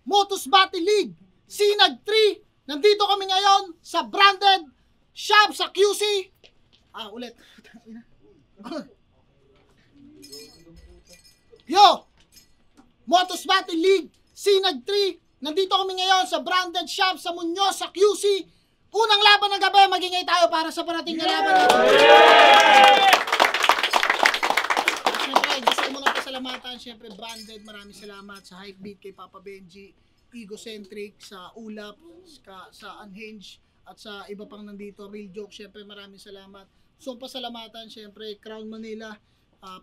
Motus Battle League, Sinag 3. Nandito kami ngayon sa branded shop sa QC. Ulit. Yo! Motus Battle League, Sinag 3. Nandito kami ngayon sa branded shop sa Muñoz sa QC. Unang laban ng gabi, magingay tayo para sa parating na laban nito. Siyempre, gusto ko muna pasalamatan. Siyempre, branded. Maraming salamat sa Hypebeat, kay Papa Benji, Egocentric, sa Ulap, sa Unhinged, at sa iba pang nandito, Real Joke. Siyempre, maraming salamat. So, pasalamatan, siyempre, Crown Manila,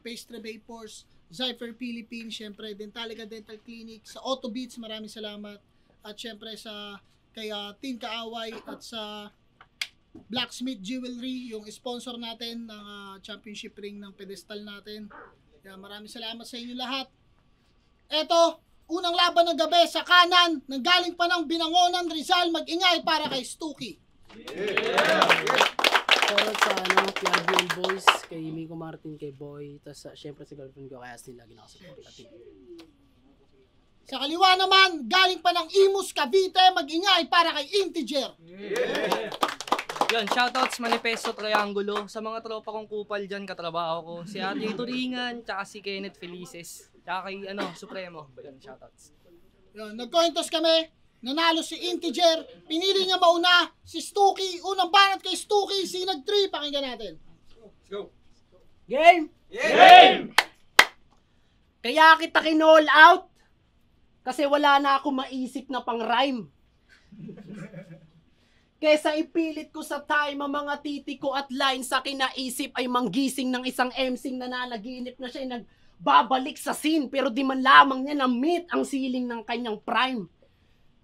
Pastry Vapors, Zypher Philippines, siyempre, Dentalica Dental Clinic, sa Auto Beats, maraming salamat. At siyempre, sa kaya Team Kaaway at sa Blacksmith Jewelry, yung sponsor natin ng championship ring ng pedestal natin. Kaya maraming salamat sa inyo lahat. Eto, unang laban ng gabi sa kanan, nanggaling pa ng Binangonan, Rizal, mag-ingay para kay Stuki. Shoutout sa Piabian Boys, kay Miko Martin, kay Boy, tapos syempre sa girlfriend ko, kaya still lagi nakasupport. Sa kaliwa naman, galing pa ng Imus, Cavite, mag-ingay para kay Integer. Yun, shoutouts Manifesto Triangulo sa mga tropa kong kupal dyan, katrabaho ko. Si Ate Turingan, tsaka si Kenneth Felices, tsaka kay Supremo. Yun, shoutouts. Yun, nagkointos kami, nanalo si Integer, pinili niya mauna si Stuki, unang banat kay Stuki, Sinag 3, pakinggan natin. Let's go. Game! Game! Kaya kita kinall out kasi wala na ako maisip na pang rhyme. Kesa ipilit ko sa time ang mga titiko at lines sa kinaisip ay manggising ng isang MCing na nanaginip na siya ay nagbabalik sa scene pero di man lamang niya na-meet ang ceiling ng kanyang prime.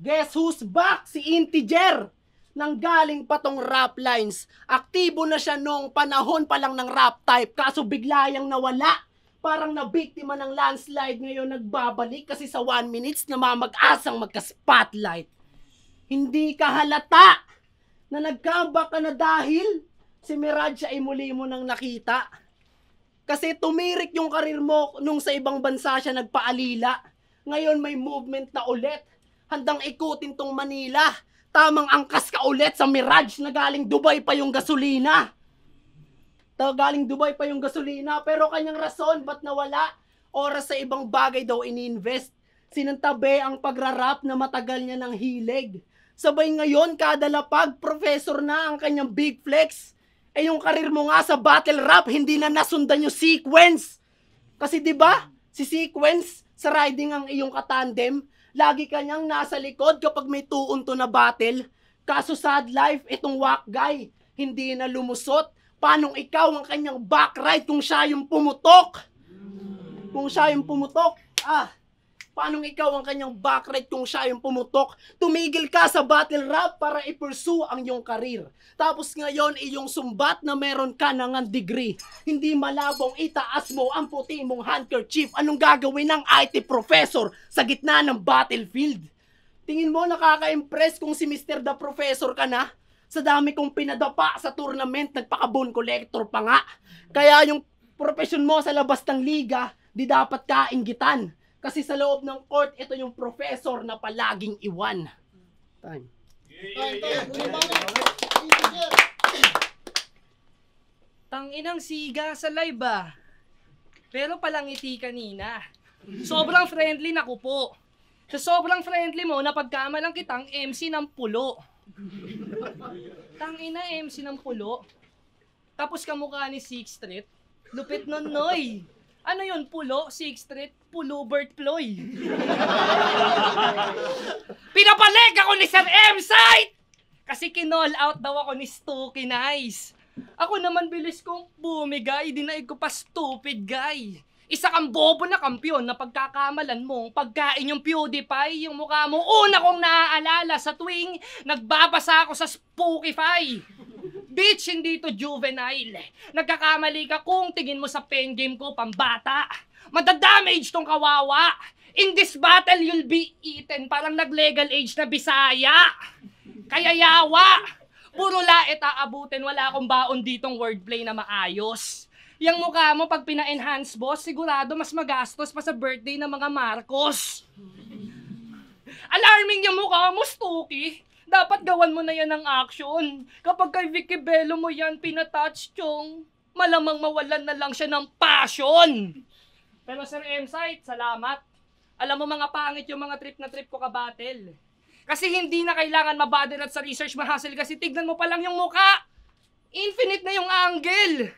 Guess who's back? Si Integer! Nanggaling pa tong rap lines. Aktibo na siya noong panahon pa lang ng rap type kaso bigla yang nawala. Parang nabiktima ng landslide ngayon nagbabalik kasi sa 1 minutes na mamag-asang magka-spotlight. Hindi ka halata na nag-comeback ka na dahil si Mirage ay muli mo nang nakita. Kasi tumirik yung karir mo nung sa ibang bansa siya nagpaalila. Ngayon may movement na ulit. Handang ikutin tong Manila. Tamang angkas ka ulit sa Mirage na galing Dubai pa yung gasolina. Galing Dubai pa yung gasolina pero kanyang rason ba't nawala? Oras sa ibang bagay daw ini-invest. Sinantabi ang pagrarap na matagal niya ng hilig. Sabay ngayon kada lapag professor na ang kanyang big flex. Eh yung karir mo nga sa battle rap hindi na nasundan yung sequence. Kasi 'di ba? Si sequence sa riding ang iyong katandem, lagi kanyang nasa likod kapag may tuunto na battle. Kaso sad life itong whack guy, hindi na lumusot. Paanong ikaw ang kanyang back right kung siya yung pumutok? Kung siya yung pumutok, paanong ikaw ang kanyang back right kung siya yung pumutok? Tumigil ka sa battle rap para i-pursue ang iyong karir. Tapos ngayon, iyong sumbat na meron ka ng degree. Hindi malabong itaas mo ang puti mong handkerchief. Anong gagawin ng IT professor sa gitna ng battlefield? Tingin mo nakaka-impress kung si Mr. The Professor ka na? Sa dami kong pinadapa sa tournament, nagpaka-bone collector pa nga. Kaya yung profession mo sa labas ng liga, di dapat kainggitan. Kasi sa loob ng court, ito yung professor na palaging iwan. Time. Tanginang siga sa live pero palangiti kanina. Sobrang friendly na ko po. Sa sobrang friendly mo, napagkamalang kitang MC ng pulo. Tangina MC ng pulo. Tapos kamukha ni Sixth Street. Lupit nun, Noy. Ano yun, pulo? Sixth Street? Pulo Bert Ploy. Pinapalik ako ni Sir M-Site! Kasi kinall out daw ako ni Stuki Nice. Ako naman bilis kong bumigay, dinaig ko pa stupid guy. Isa kang bobo na kampiyon na pagkakamalan mong pagkain yung PewDiePie, yung mukha mo una kong naaalala sa tuwing nagbabasa ako sa Spookify. Bitch, hindi to juvenile. Nagkakamali ka kung tingin mo sa pen game ko pambata. Madadamage tong kawawa. In this battle, you'll be eaten. Parang nag-legal age na Bisaya. Kaya yawa. Puro lait aabutin. Wala akong baon ditong wordplay na maayos. Yang mukha mo pag pina-enhance boss, sigurado mas magastos pa sa birthday ng mga Marcos. Alarming yung mukha mo, Stuki. Dapat gawan mo na yan ng action. Kapag kay Vicky Bello mo yan pinatouch, Chong, malamang mawalan na lang siya ng passion. Pero Sir M-Sight, salamat. Alam mo mga pangit yung mga trip na trip ko ka-battle. Kasi hindi na kailangan mabaderat sa research mahasel kasi tignan mo pa lang yung mukha. Infinite na yung angle.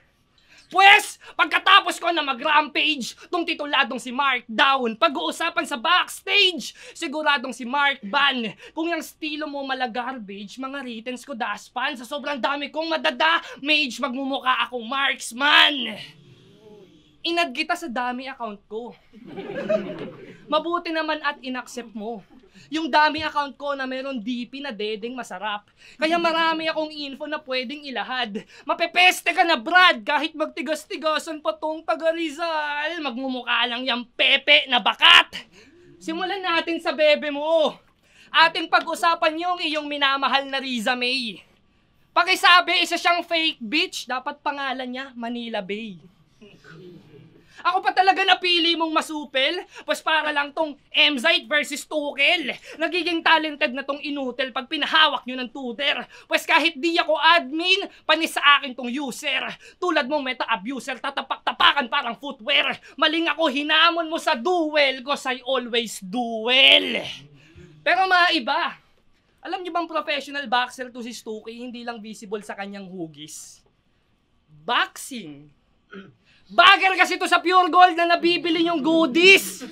Pwes, pagkatapos ko na mag-rampage, tong tituladong si Mark down, pag-uusapan sa backstage, siguradong si Mark ban. Kung yung estilo mo mala-garbage, mga returns ko daspan. Sa sobrang dami kong madada-mage, magmumukha akong marksman. Inad kita sa dami account ko. Mabuti naman at inaccept mo. Yung dami account ko na meron DP na dedeng masarap. Kaya marami akong info na pwedeng ilahad. Mapepeste ka na, Brad, kahit magtigas-tigasan pa tong taga Rizal. Magmumukha lang yung pepe na bakat. Simulan natin sa bebe mo. Ating pag-usapan yung iyong minamahal na Riza May. Pakisabi, isa siyang fake bitch. Dapat pangalan niya, Manila Bay. Ako pa talaga napili mong masupel, pues para lang tong M-Zite versus Tukel. Nagiging talented na tong inutel pag pinahawak nyo ng tutor. Pues kahit di ako admin, panis sa akin tong user. Tulad mong meta-abuser, tatapak-tapakan parang footwear. Maling ako, hinamon mo sa duel, cause I always duel. Pero mga iba, alam nyo bang professional boxer to si Stuki, hindi lang visible sa kanyang hugis? Boxing. Bagger kasi to sa Pure Gold na nabibili yung goodies.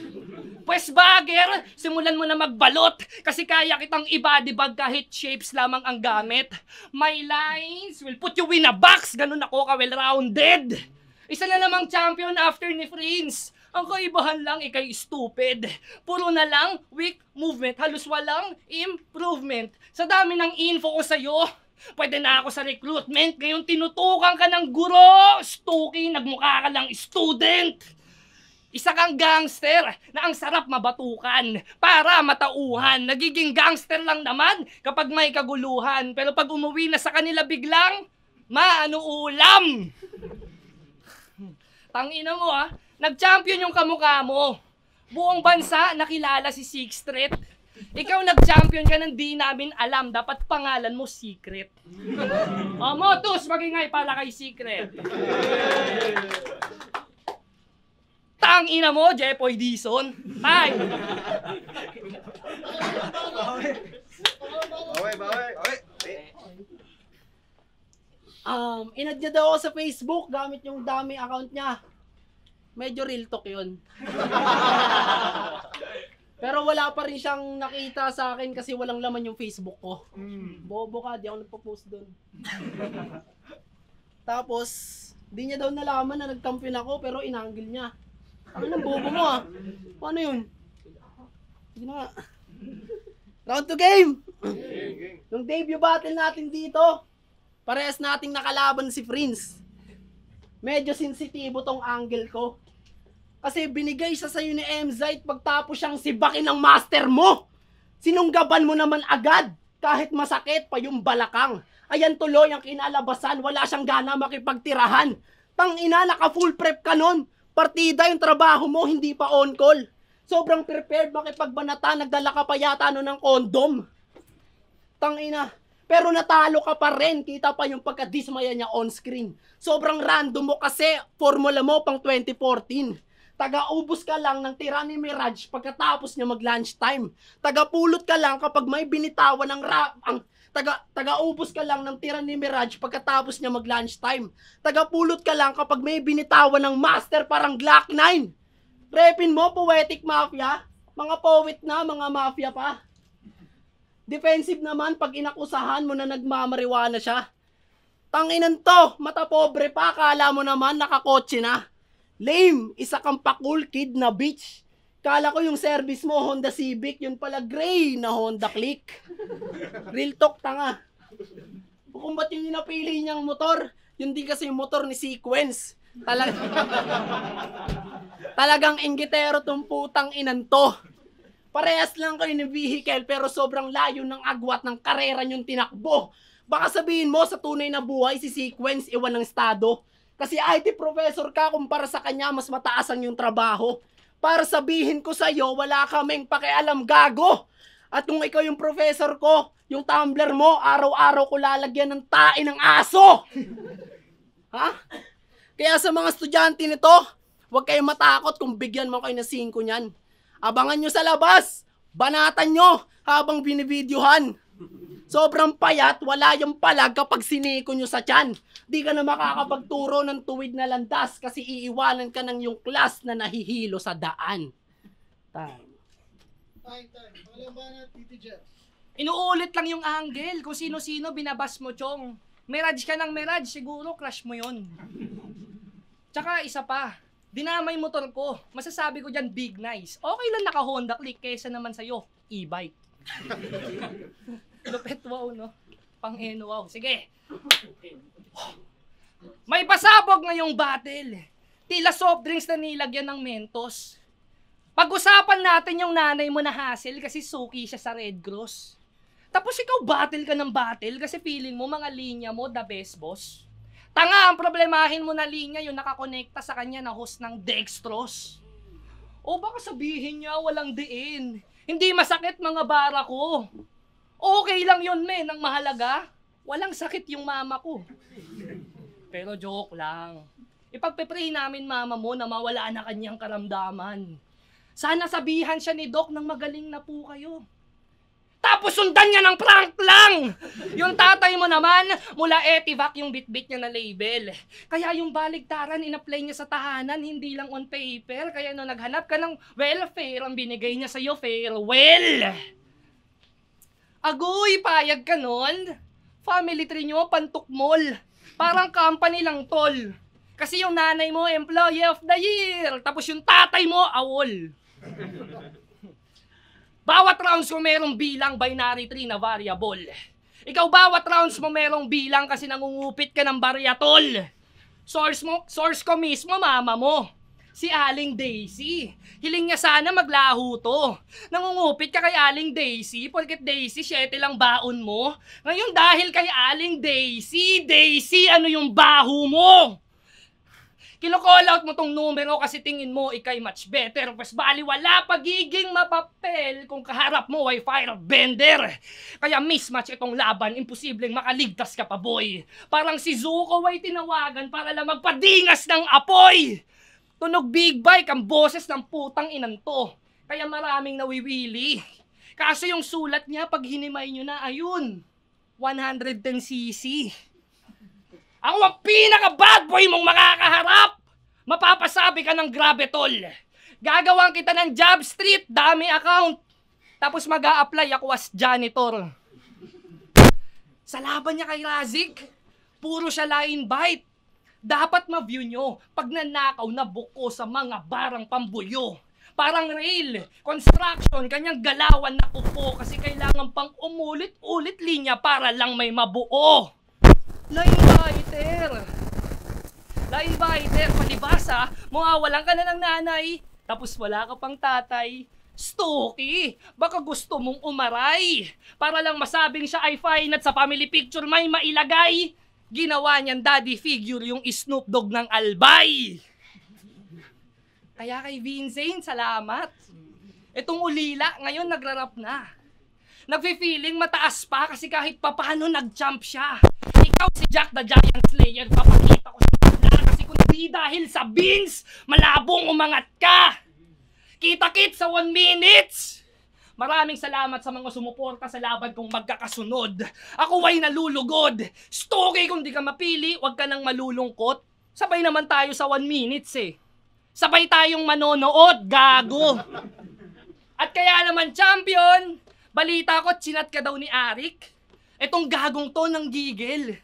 Pues bagger, simulan mo na magbalot kasi kaya kitang i-body bag kahit shapes lamang ang gamit. My lines will put you in a box, ganun ako ka-well-rounded. Isa na namang champion after ni Prince. Ang kaibahan lang ikay stupid. Puro na lang weak movement, halos walang improvement. Sa dami ng info ko sa'yo, pwede na ako sa recruitment, ngayon tinutukan ka ng guro. Stuki, nagmukha ka lang student. Isa kang gangster na ang sarap mabatukan para matauhan. Nagiging gangster lang naman kapag may kaguluhan. Pero pag umuwi na sa kanila biglang, maano ulam. Tangina mo ha, nag-champion yung kamukha mo. Buong bansa nakilala si Sixth Street. Ikaw nag-champion ka ng di namin alam. Dapat pangalan mo Secret. O Motus, magingay pala kay Secret. Tang ina mo, Jepoy Dison. Tay! Inad niya daw ako sa Facebook gamit yung dami account niya. Medyo real talk yun. Pero wala pa rin siyang nakita sa akin kasi walang laman yung Facebook ko. Bobo ka, di ako nagpo-post doon. Tapos, di niya daw nalaman na nag-champion ako pero inanggil niya. Ano nang bobo mo ah? Paano yun? Sige na nga. Round 2 game! Yung debut battle natin dito, parehas nating nakalaban si Prince. Medyo sensitibo tong angle ko. Kasi binigay siya sa'yo ni M-Zite pagtapos siyang sibakin ng master mo. Sinunggaban mo naman agad kahit masakit pa yung balakang. Ayan tuloy ang kinalabasan, wala siyang gana makipagtirahan. Tangina, naka full prep ka nun. Partida yung trabaho mo, hindi pa on call. Sobrang prepared makipagbanata, nagdala ka pa yata ng kondom. Tangina. Pero natalo ka pa rin, kita pa yung pagkadismaya niya on screen. Sobrang random mo kasi formula mo pang 2014. Taga-ubos ka lang ng tira ni Mirage pagkatapos niya mag-lunchtime. Taga-pulot ka lang kapag may binitawan ng taga-ubos ka lang ng tira ni Mirage pagkatapos niya mag-lunchtime. Taga-pulot ka lang kapag may binitawan ng master parang Glock 9. Repin mo, poetic mafia. Mga poet na, mga mafia pa. Defensive naman pag inakusahan mo na nagmamariwana siya. Tanginan to, mata pobre pa, kala mo naman nakakotse na. Lame, isa kang pa-cool kid na bitch. Kala ko yung service mo Honda Civic, yun pala gray na Honda Click. Real talk, tanga. Kung ba't yun yung napili niyang motor, yun din kasi yung motor ni Sequence. Talagang inggitero tong putang inan to. Parehas lang kayo ni vehicle pero sobrang layo ng agwat ng karera niyong tinakbo. Baka sabihin mo sa tunay na buhay si Sequence iwan ng estado. Kasi IT professor ka kumpara sa kanya mas mataas ang yung trabaho. Para sabihin ko sa'yo wala kaming pakialam gago. At kung ikaw yung professor ko, yung tumbler mo, araw-araw ko lalagyan ng tae ng aso. Ha? Kaya sa mga estudyante nito, huwag kayong matakot kung bigyan mo kayo ng 5 niyan. Abangan nyo sa labas, banatan nyo habang binivideohan. Sobrang payat, wala yung palag kapag siniko nyo sa tiyan. Di ka na makakapagturo ng tuwid na landas kasi iiwanan ka ng yung class na nahihilo sa daan. Time. Wala ba na, Titi Jer? Inuulit lang yung angle kung sino-sino binabas mo, Chong. Mirage ka ng mirage, siguro crush mo yon. Tsaka isa pa, dinamay motor ko. Masasabi ko dyan, big nice. Okay lang naka-Honda Click kesa naman sa'yo, e-bike. Lupet, wow, no? Pang-eno, wow. Sige. May pasabog ngayong battle. Tila soft drinks na nilagyan ng Mentos. Pag-usapan natin yung nanay mo na hassle kasi suki siya sa Red Cross. Tapos ikaw battle ka ng battle kasi feeling mo mga linya mo the best boss. Tanga, ang problemahin mo na linya yung nakakonekta sa kanya na host ng Dextrose. O baka sabihin niya walang diin. Hindi masakit mga bara ko. Okay lang yun, men. Ang mahalaga, walang sakit yung mama ko. Pero joke lang. Ipagpe-pray namin mama mo na mawala na kanyang karamdaman. Sana sabihan siya ni Doc nang magaling na po kayo. Tapos sundan niya ng prank lang! Yung tatay mo naman, mula Etivac yung bit-bit niya na label. Kaya yung baligtaran, in-apply niya sa tahanan, hindi lang on paper. Kaya nung naghanap ka ng welfare, ang binigay niya sa'yo, farewell! Agoy, payag ka nun? Family tree nyo, pantukmol. Parang company lang, tol. Kasi yung nanay mo, employee of the year. Tapos yung tatay mo, awol. Bawat rounds mo merong bilang binary tree na variable. Ikaw bawat rounds mo merong bilang kasi nangungupit ka ng baryatol. Source ko mismo, mama mo. Si Aling Daisy. Hiling niya sana maglaho to. Nangungupit ka kay Aling Daisy, porket Daisy, 7 lang baon mo. Ngayon dahil kay Aling Daisy, ano yung baho mo? Kino-call out mo tong numero kasi tingin mo ikay much better. Pas baliwala pagiging mapapel kung kaharap mo ay firebender. Kaya mismatch itong laban, imposibleng makaligtas ka pa, boy. Parang si Zuko ay tinawagan para lang magpadingas ng apoy. Tunog big bike ang boses ng putang inanto. Kaya maraming nawiwili. Kaso yung sulat niya pag hinimay nyo na, ayun, 110cc. Ako ang pinaka-bad boy mong makakaharap! Mapapasabi ka ng grabe, tol. Gagawan kita ng job street, dami account. Tapos mag-a-apply ako as janitor. Sa laban niya kay Razik, puro siya line bite. Dapat ma-view nyo pag nanakaw na buko sa mga barang pambuyo. Parang rail, construction, kanyang galawan na upo kasi kailangan pang umulit-ulit linya para lang may mabuo. Line biter, palibasa, mawawalan ka na ng nanay, tapos wala ka pang tatay. Stocky, baka gusto mong umaray, para lang masabing siya ay fine at sa family picture may mailagay. Ginawa niyan daddy figure yung Snoop Dogg ng Albay. Kaya kay Vincent, salamat. Itong ulila, ngayon nagrarap na. Nagfe-feeling mataas pa kasi kahit papano nag-jump siya. Ikaw si Jack the Giant Slayer, papakita ko sa kanila kasi kung di dahil sa beans, malabong umangat ka. Kita-kit sa 1 minutes. Maraming salamat sa mga sumuporta sa laban kong magkakasunod. Ako ay nalulugod. Story kung di ka mapili, wag ka nang malulungkot. Sabay naman tayo sa 1 minutes eh. Sabay tayong manonood, gago. At kaya naman champion, balita ko, chinat ka daw ni Arik. Etong gagong to ng gigil.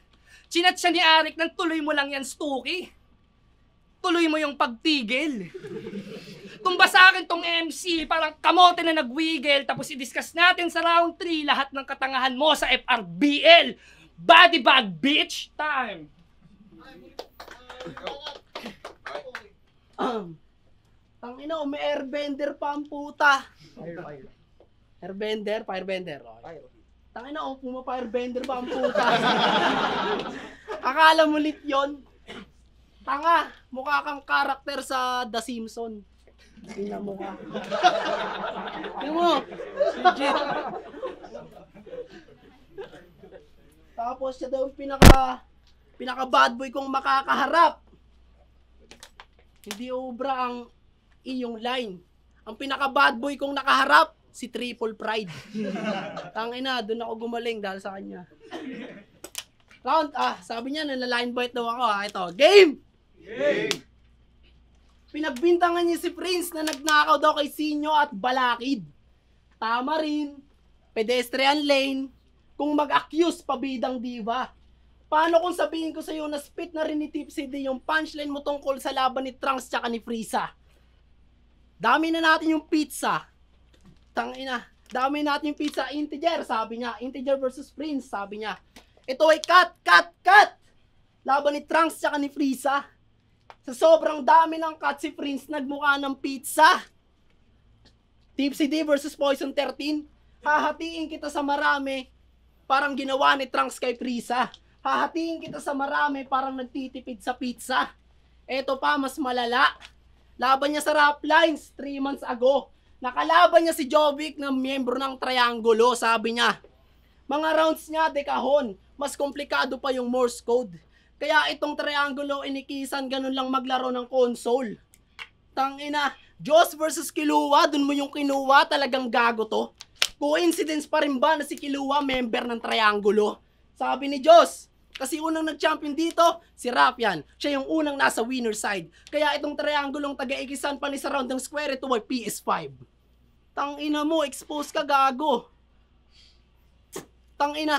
Chinat siya ni Arik nang tuloy mo lang yan, Stuki. Tuloy mo yung pagtigil. Tumba sa akin tong MC, parang kamote na nagwigel. Tapos i-discuss natin sa round 3 lahat ng katangahan mo sa FRBL. Body bag, bitch! Time! Tangina, may airbender pa ang puta. Airbender, firebender. Okay. Tangina, puma-firebender pa ang puta. Akala mo lit yun? Tanga, mukha kang karakter sa The Simpsons. Tingnan mo ka. Tingnan mo. Legit. Tapos siya daw yung pinaka bad boy kong makakaharap. Hindi obra ang iyong line. Ang pinaka bad boy kong nakaharap, si Triple Pride. Tangina, doon ako gumaling dahil sa kanya. Sabi niya, nalaline bite daw ako. Ito, game! Pinagbintangan niya si Prince na nagnakaw daw kay Sinyo at Balakid. Tama rin. Pedestrian lane. Kung mag-accuse pabidang diva. Paano kung sabihin ko sa'yo na spit na rin ni Tipsy D yung punchline mo tungkol sa laban ni Trunks tsaka ni Frieza? Dami na natin yung pizza. Tangina. Dami natin yung pizza. Integer, sabi niya. Integer versus Prince, sabi niya. Ito ay cut! Laban ni Trunks tsaka ni Frieza. Sa sobrang dami ng cut, si Prince nagmukha ng pizza. Tipsy D versus Poison 13. Hahatiin kita sa marami. Parang ginawa ni Trunks kay Frieza. Hahatiin kita sa marami. Parang nagtitipid sa pizza. Eto pa, mas malala. Laban niya sa Rap Lines 3 months ago. Nakalaban niya si Jovic na miyembro ng Triangulo. Sabi niya, mga rounds niya, dekahon. Mas komplikado pa yung Morse code. Kaya itong Triangulo, inikisan ganun lang maglaro ng console. Tangina, Diyos versus Kilua, dun mo yung kinuha, talagang gago to. Coincidence pa rin ba na si Kilua member ng Triangulo? Sabi ni Diyos, kasi unang nag-champion dito, si Rapian. Siya yung unang nasa winner side. Kaya itong Triangulong taga-ikisan pa ni sa round ng square, ito ay PS5. Tangina mo, expose ka gago. Tangina,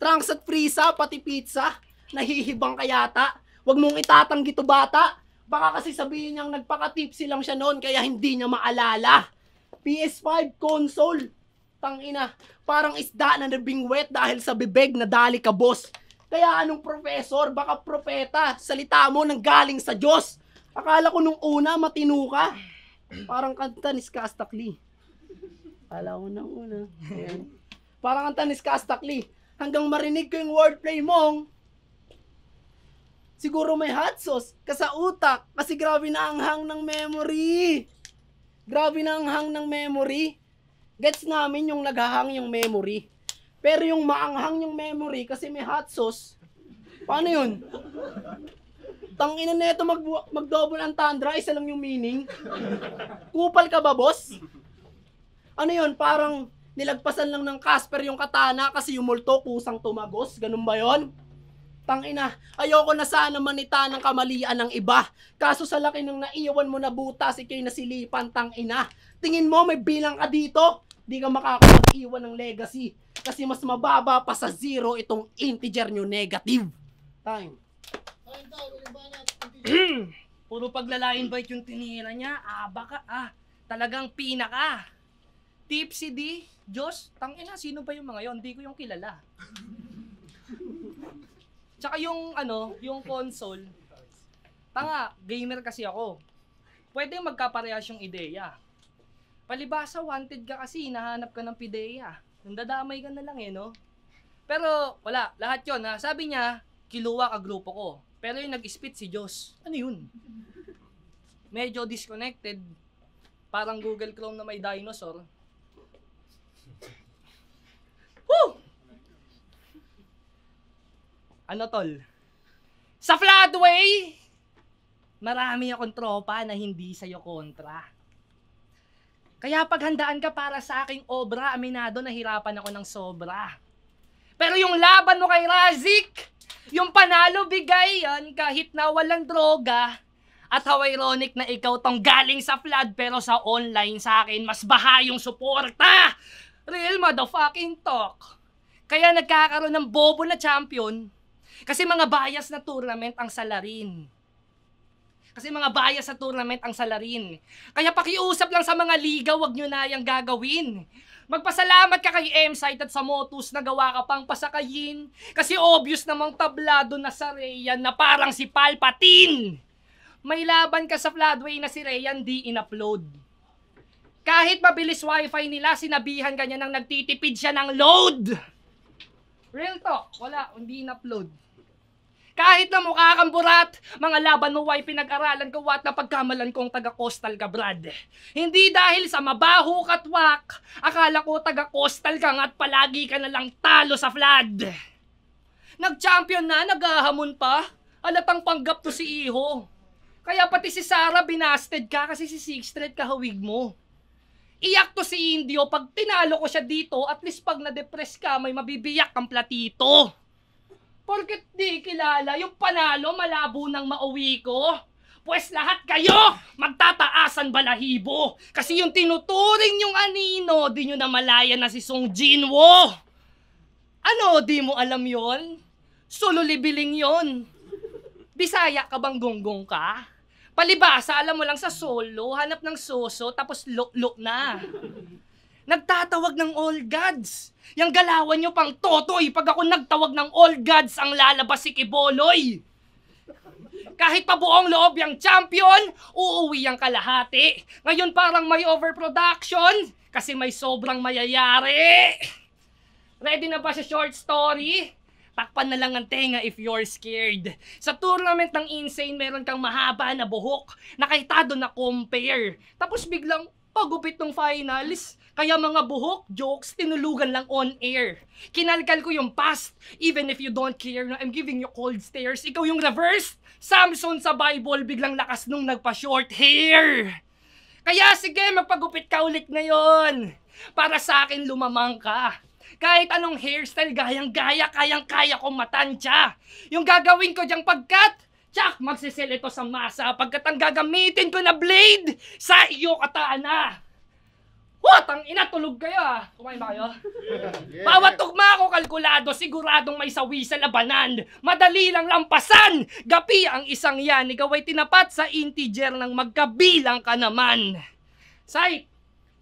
Trunks at Frieza, pati pizza. Nahihibang ka yata. Huwag mong itatanggi to bata. Baka kasi sabihin niyang nagpaka-tipsy lang siya noon kaya hindi niya maalala. PS5 console. Tangina, parang isda na nabingwet dahil sa bibig na dali ka boss. Kaya anong professor, baka propeta, salita mo nang galing sa Diyos. Akala ko nung una matino ka. Parang kanta ni Skastakli. Akala ko nung una. Ayan. Parang kanta ni Skastakli. Hanggang marinig ko yung wordplay mong siguro may hot sauce ka sa utak kasi grabe na ang hang ng memory. Grabe na ang hang ng memory. Gets namin yung naghahang yung memory. Pero yung maanghang yung memory kasi may hot sauce. Paano yun? Tangina neto mag-double entendre, isa lang yung meaning. Kupal ka ba, boss? Ano yun? Parang nilagpasan lang ng Casper yung katana kasi yung multo kusang tumagos. Ganun ba yun? Tangina, ayoko na sana manita ng kamalian ng iba. Kaso sa laki ng naiwan mo na butas, ikay nasilipan, tangina. Tingin mo may bilang ka dito? Di ka makakapag-iwan ng legacy. Kasi mas mababa pa sa zero itong integer nyo negative. Time. Puro paglala-invite yung tinira niya. Baka talagang pinaka. Tipsy D, Diyos, tangina, sino ba yung mga yon? Hindi ko yung kilala. Tsaka yung yung console. Tanga, gamer kasi ako. Pwede magkaparehas yung ideya. Palibasa, wanted ka kasi, hinahanap ka ng pideya. Nandadamay ka na lang no? Pero, wala, lahat yun Sabi niya, kiluwa ka grupo ko. Pero yung nag-spit si Diyos. Ano yun? Medyo disconnected. Parang Google Chrome na may dinosaur. Woo! Ano tol? Sa Floodway, marami akong tropa na hindi sa'yo kontra. Kaya paghandaan ka para sa aking obra, aminado nahirapan ako ng sobra. Pero yung laban mo kay Razik, yung panalo bigay yan kahit na walang droga. At how ironic na ikaw tong galing sa Flood pero sa online sa akin mas baha yung suporta. Real motherfucking talk. Kaya nagkakaroon ng bobo na champion kasi mga bias na tournament ang salarin. Kaya pakiusap lang sa mga liga, wag nyo na yung gagawin. Magpasalamat ka kay M-Site at sa Motus na gawa ka pang pasakayin. Kasi obvious namang tablado na sa Rayan na parang si Palpatine. May laban ka sa Floodway na si Rayan di in-upload. Kahit mabilis wifi nila, sinabihan ka niya nang nagtitipid siya ng load. Real talk, wala, hindi in-upload. Kahit na mukha kang burat, mga laban mo ay pinag-aralan ko at napagkamalan kong taga-coastal ka, Brad. Hindi dahil sa mabaho katwak, akala ko taga-coastal ka at palagi ka na lang talo sa flood. Nag-champion na, naghahamon pa. Alatang panggap to si Iho. Kaya pati si Sarah binasted ka kasi si Sixth Street kahawig mo. Iyak to si Indio, pag tinalo ko siya dito, at least pag na-depress ka, may mabibiyak ang platito. Porket di kilala, yung panalo malabo nang mauwi ko. Pues lahat kayo magtataasan balahibo. Kasi yung tinuturing yung anino, di nyo na malaya na si Song Jinwo. Ano, di mo alam yon? Sululibiling yon. Bisaya ka bang gonggong ka? Palibasa, alam mo lang sa solo, hanap ng soso, tapos lo na. Nagtatawag ng all gods. Yang galawan nyo pang totoy, pag ako nagtawag ng all gods, ang lalabas si Kiboloy. Kahit pa buong loob yung champion, uuwi ang kalahati. Ngayon parang may overproduction, kasi may sobrang mayayari. Ready na ba sa short story? Takpan na lang ang tenga if you're scared. Sa tournament ng Insane, meron kang mahaba na buhok, nakahitado na compare. Tapos biglang pagupit ng finals. Kaya mga buhok, jokes, tinulugan lang on air. Kinalkal ko yung past, even if you don't care na I'm giving you cold stares. Ikaw yung reverse, Samson sa Bible, biglang lakas nung nagpa-short hair. Kaya sige, magpagupit ka ulit ngayon. Para sa akin, lumamang ka. Kahit anong hairstyle, gayang-gaya, kayang-kaya kong matansya. Yung gagawin ko diyang pagkat, tsak, magsisell ito sa masa. Pagkat ang gagamitin ko na blade, sa iyo katana. What? Ang ina, tulog kayo ah. Kumain ba kayo? Bawat tugma ako kalkulado, siguradong may sawi sa labanan. Madali lang lampasan. Gapi ang isang yan, ikaw ay tinapat sa integer ng magkabilang ka naman. Say,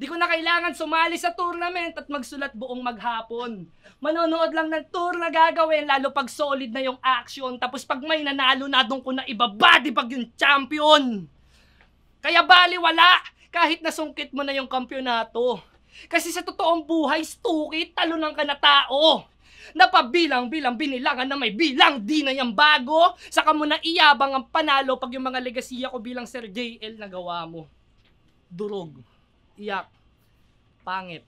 di ko na kailangan sumali sa tournament at magsulat buong maghapon. Manonood lang ng tour na gagawin, lalo pag solid na yung action. Tapos pag may nanalo na doon ko na ibabadi pag yung champion. Kaya baliwala. Kahit nasungkit mo na yung kampyonato. Kasi sa totoong buhay, stukit, talunan ka na tao. Napabilang-bilang binilangan na may bilang, di na yung bago. Saka mo na iyabang ang panalo pag yung mga legasiya ko bilang Sir JL nagawa mo. Durog. Iyak. Pangit.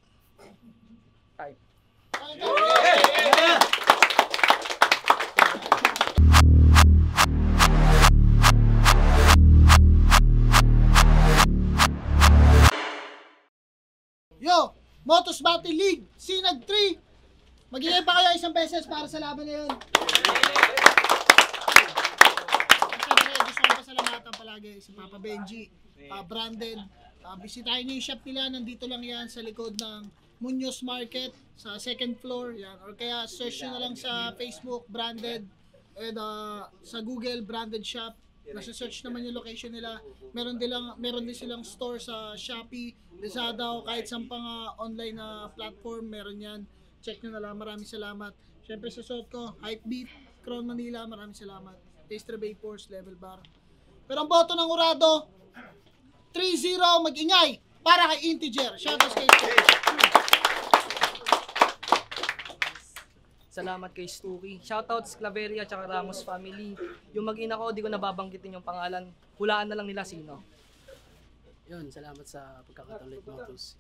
Type. Yo, Motos Battle League, Sinag 3. Magiging pa kayo isang beses para sa laban na yun. Siyempre, gusto ko pasalamatan palagi si Papa Benji, Brandon. Bisitahin niyo yung shop nila, nandito lang yan sa likod ng Muñoz Market, sa second floor. Yan. Or kaya search nyo na lang sa Facebook, Branded, and sa Google, Branded Shop. Nasa search naman yung location nila. Meron din silang store sa Shopee, Lazada, o kahit saan pang online na platform, meron yan. Check nyo na lang. Maraming salamat. Siyempre sa suot ko, Hypebeat, Crown Manila, maraming salamat. Taster Vapors, Level Bar. Pero ang boto ng Urado, 3-0, mag-ingay para kay Integer. Shoutouts kay Integer. Salamat kay Stuki. Shoutouts Claveria at Ramos family. Yung mag-ina ko, di ko nababanggitin yung pangalan. Hulaan na lang nila sino. Yun, salamat sa pagkakatalit mo, Tus.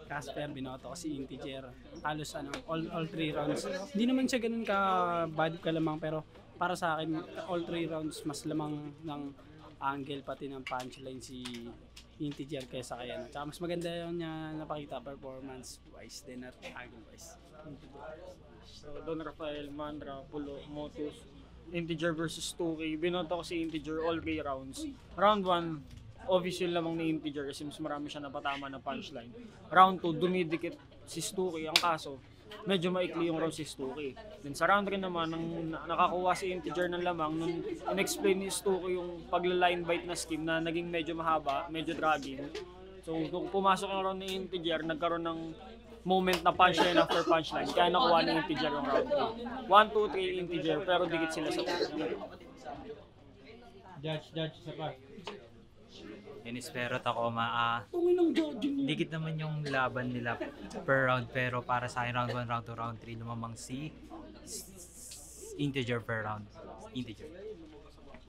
Casper, binoto ko si Integer. Halos all 3 rounds. Hindi naman siya ganun ka bad ka lamang, pero para sa akin, all 3 rounds mas lamang ng angle pati ng punchline si Integer kaysa kay ano. Tsaka mas maganda yun niya napakita performance wise din at angle wise. So, Don Rafael, Mandra, Pulo, Motus, Integer versus 2K. Binoto ko si Integer all 3 rounds. Round 1, obvious yun lamang ni Integer kasi mas marami siya napatama na punchline. Round 2, dumidikit si Stuki. Ang kaso, medyo maikli yung round si Stuki. Then sa round 3 naman, nang nakakuha si Integer ng lamang, nung in-explain ni Stuki yung pagla-line bite na scheme na naging medyo mahaba, medyo dragging. So kung pumasok yung round ni Integer, nagkaroon ng moment na punchline after punchline. Kaya nakuha ni Integer yung round 3. 1, 2, 3 Integer, pero dikit sila sa 2. Judge, isa pa. Inispero Tacoma. Tungin ng judging. Dikit naman yung laban nila per round, pero para sa akin, round 1, round 2, round 3, lumamang si Integer per round. Integer.